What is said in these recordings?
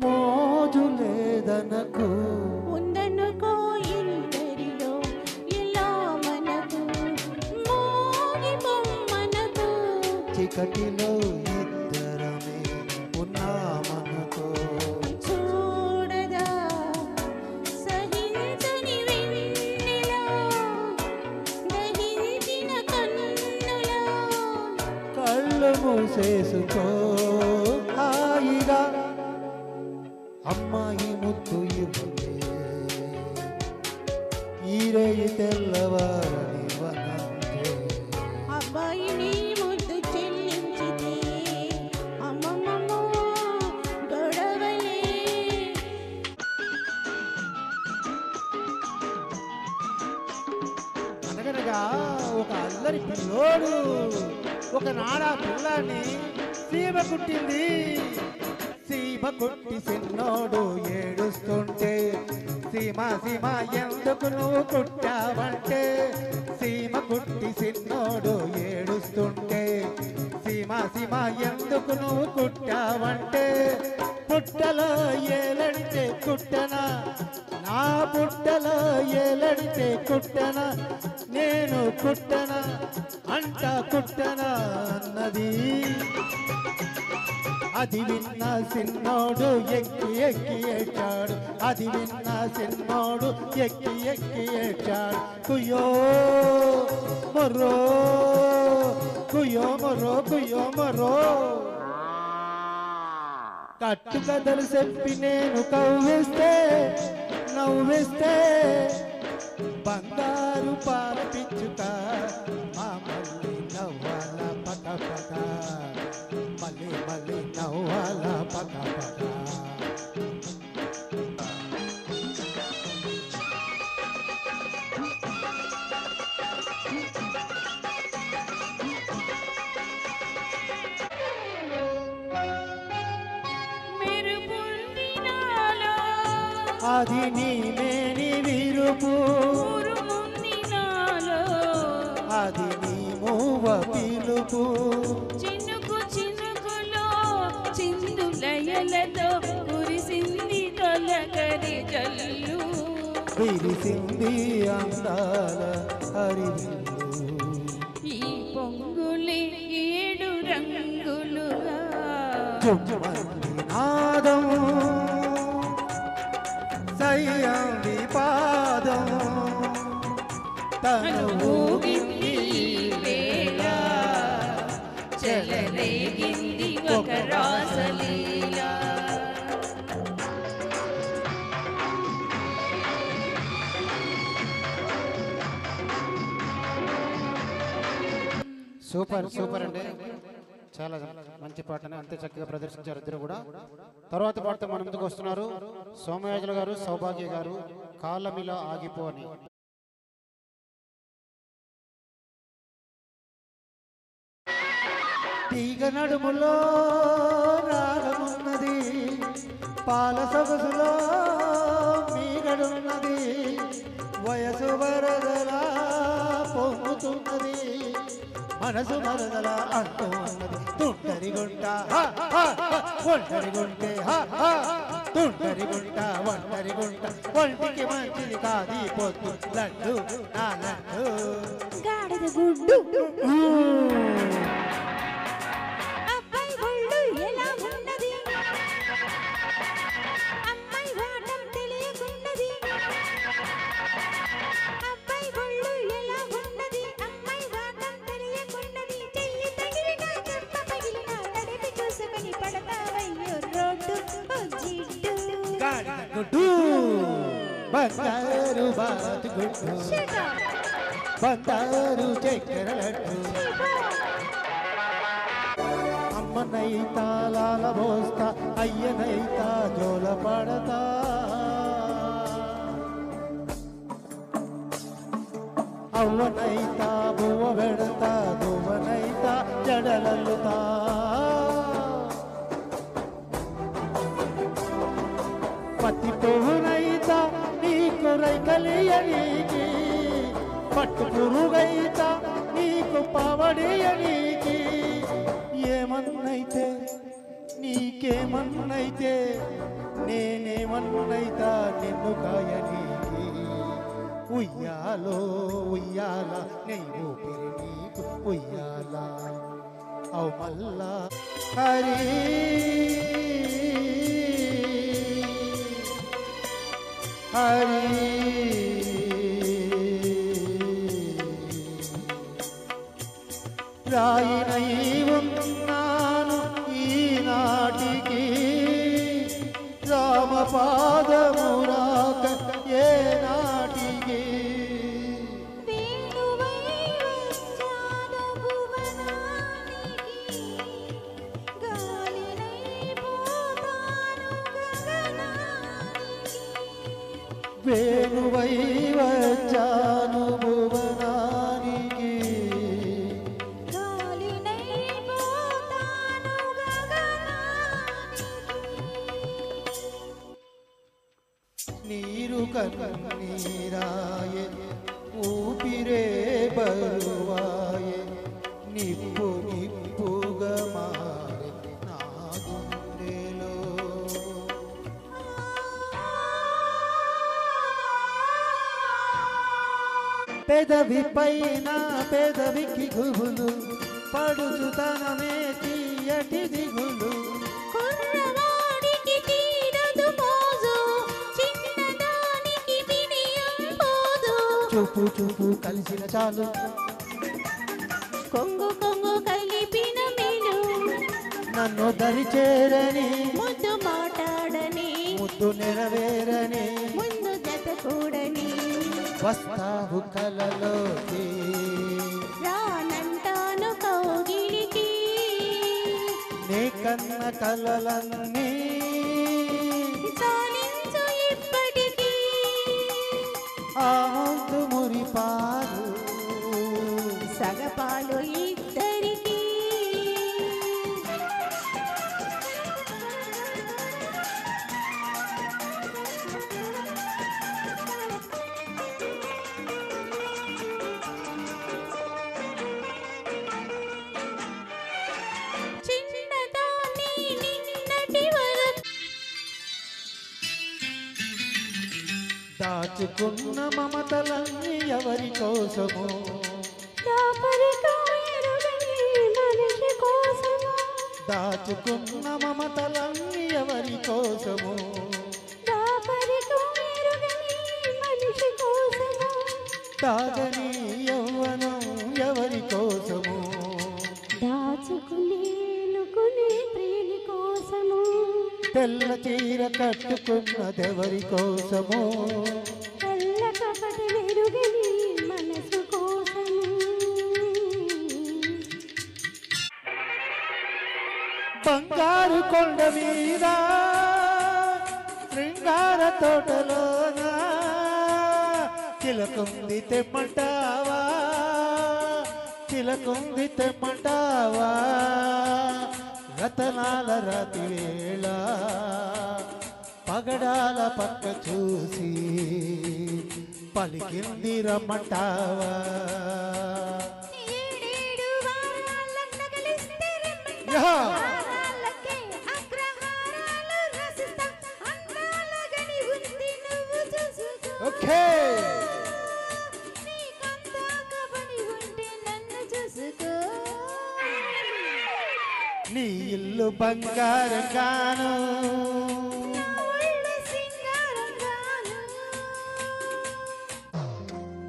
మోజు లేదనకు ఉందనుకో ఇందరిలో ఇలా మనకు మోగి బొమ్మనకు చీకటిలో ఇద్దరమే ఉన్నామనుకో చూడదా సహించని వెన్నెలా దహించిన కన్నులా కళ్ళు మూసేసుకో హాయిగా అమ్మాయి ముద్దు ఇవ్వలే ఈరేయి తెల్లవారని వనంతే అబ్బాయిని ముద్దు చెల్లించితే అమ్మమ్మమ్మ గొడవలే అనగనగా ఒక అల్లరి పిల్లోడు ఒకనాడు ఆ పిల్లాన్ని సీమ కుట్టింది. సీమ కుట్టి సిన్నోడు ఏడుస్తుంటే సీమ సీమ ఎందుకు నువ్వు కుట్టావంటే సీమ కుట్టి సిన్నోడు ఏడుస్తుంటే సీమ సీమ ఎందుకు నువ్వు కుట్టావంటే పుట్టలో ఏలడితే కుట్టనా నా పుట్టలో ఏలడితే కుట్టనా నేను కుట్టనా అంట కుట్టనా అన్నది. అది విన్న సిన్నోడు ఎక్కి ఎక్కి ఏడ్చాడు. అది విన్న సిన్నోడు ఎక్కి ఎక్కి ఏడ్చాడు. కుయ్యో మొర్రో కుయ్యో మొర్రో కుయ్యో మొర్రో కట్టు కథలు చెప్పి నేను కవ్విస్తే నవ్విస్తే బంగారు పాల పిచ్చుక మా మళ్ళీ నవ్వాల పక పక మళ్ళీ మళ్ళీ నవ్వాల పక పక అది నీమేని విరుపు అది నీ మూవ పిలుపు చినుకు చినుకులో చిందులయలతో కురిసింది తొలకరి జల్లు విరిసింది అందాల హరివిల్లు ఈ పొంగులే ఏడు రంగులుగా చుమ్మంది నాదం సయ్యంది పాదం తను ఊగింది వేళ చెలరేగింది ఒక రాసలీల సూపర్ సూపర్ అండి, చాలా మంచి పాటని అంతే చక్కగా ప్రదర్శించారు ఇద్దరు కూడా. తర్వాత పాటతో మన ముందుకు వస్తున్నారు సోమయాజుల గారు, సౌభాగ్య గారు, కాలమిలా ఆగిపో అని. తీగ నడుములో రాగమున్నది, పాల సొగసులో మీగడున్నది, వయసు వరదలా పొంగుతున్నది, మనసు మరదలా అంటూ ఉన్నది. తుంటరి గుంట ఒంటరి గుంటే తుంటరి గుంట ఒంటరి గుంట ఒంటికి మంచిది కాది పొద్దు లడ్డు నా లడ్డు గాడిద గుడ్డు అబ్బాయి ఒళ్ళు ఎలా ఉన్నది, అమ్మాయి వాటం తెలియకున్నది. అబ్బాయి ఒళ్ళు ఎలా ఉన్నది, అమ్మాయి వాటం తెలియకున్నది. చెయ్యి తగిలినా చెంప పగిలినా నడిపి చూసుకొని పడతావయ్యో రోడ్డు ఓ జిడ్డు. గాడిద గుడ్డు బంగారు బాతు గుడ్డు బంగారు చక్కెర లడ్డు అమ్మనైతా లాల పోస్తా అయ్యనైతా జోల పడతా అవ్వనైతా బువ్వ పెడతా దువ్వనైతా జడలల్లుతా పత్తి పువ్వునైతా నీకు రైకలియనీకి పట్టు పురుగైతా నీకు పవడియనీకి ఏమన్నైతే నీకేమన్నైతే నేనేమన్నైతా నిన్ను కాయని ఉయ్యాలో ఉయ్యాల నీ ఊపిరి నీకు ఉయ్యాల అవు మల్లా హరి హరి రాయినై ఉన్నాను ఈనాటికి రామపాదమురాక ఏ నాటికి వేణువై వచ్చాను భువనానికి, గాలినై పోతాను గగనానికి. వేణువై వచ్చాను భువనానికి గాలినై పోతాను గగనానికి. నీరు కన్నీరాయే ఊపిరే బరువాయే నిప్పు నిప్పుగా మారే నా గుండెలో పెదవి పైన పెదవికి గుబులు పడుచుతనమే తీయటి దిగులు కుర్రవాడికి తీరదు మోజు, చిన్నదానికి బిడియం పోదు. చూపు చూపు కలిసిన చాలు కొంగు కొంగు కలిపిన మేలు, నన్ను దరిచేరని ముద్దు మాట్లాడని, ముద్దు నెరవేరని ముందు జత కూడని. వస్తావు కలలోకి రానంటాను కౌగిలికి, నీ కన్న కలలన్నీ చాలించు ఇప్పటికీ. ఆ ముందు మురిపాలు సగపాలు ఇద్దరికి. చిన్నదాన్ని నిన్నటి వరకు దాచుకున్న మమతలన్నీ ఎవరి కోసము దాపరికం ఎరుగని మనిషి కోసము, దాచుకున్న మమతలన్నీ ఎవరి కోసము దాపరికం ఎరుగని మనిషి కోసము. తాగని యవ్వనం ఎవరి కోసము దాచుకునేలుకునే ప్రేమి కోసము, తెల్ల చీర కట్టుకున్నదెవరి కోసము తెల్ల కపటి వెరుగని మనసు కోసము. బంగారు కొండ మీద శృంగార తోటలోన చిలకుంది తెమ్మంటావా చిలకుంది తెమ్మంటావా రతనాల రాతి వేళ పగడాల పక్క చూసి పలికింది రమ్మంటావా ఏడేడు వారాలకు నగలిస్తే రెమ్మంట, యా! వారాలకే అగ్రహారాలు రసిస్తా, అందాలగని ఉంది నువ్వు చూసుకో. ఓకే నీకందాక పని ఉంటే నన్ను చూసుకో. నీ ఇల్లు బంగారం గాను నా ఒళ్ళు సింగారంగాను.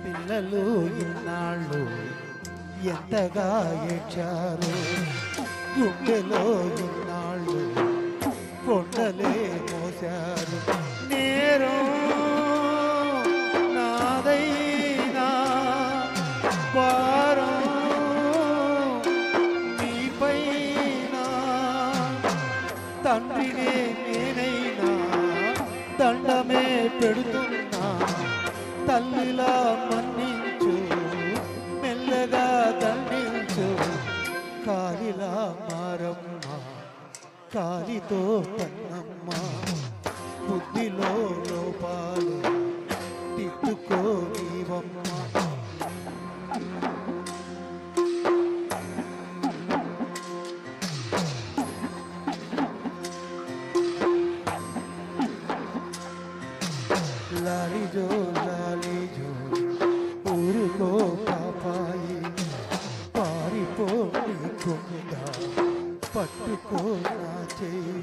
పిల్లలు ఇన్నాళ్ళు ఎంతగా ఏడ్చారు గుండెలో ఇన్నాళ్ళు కొండలే మోశారు నేరం నాదైనా భారం నీపైన తండ్రినే నేనైనా దండమే పెడుతున్నా తల్లిలా మన్నించు మెల్లగా దండించు కాలిలా మారమ్మ కాలితో తన్నమ్మ బుద్ధిలో లోపాలు తిట్టుకో నీవమ్మ లాలిజో లాలిజో ఊరుకో పాపాయి పారిపో నీ కొండ పట్టుకో నా చేయి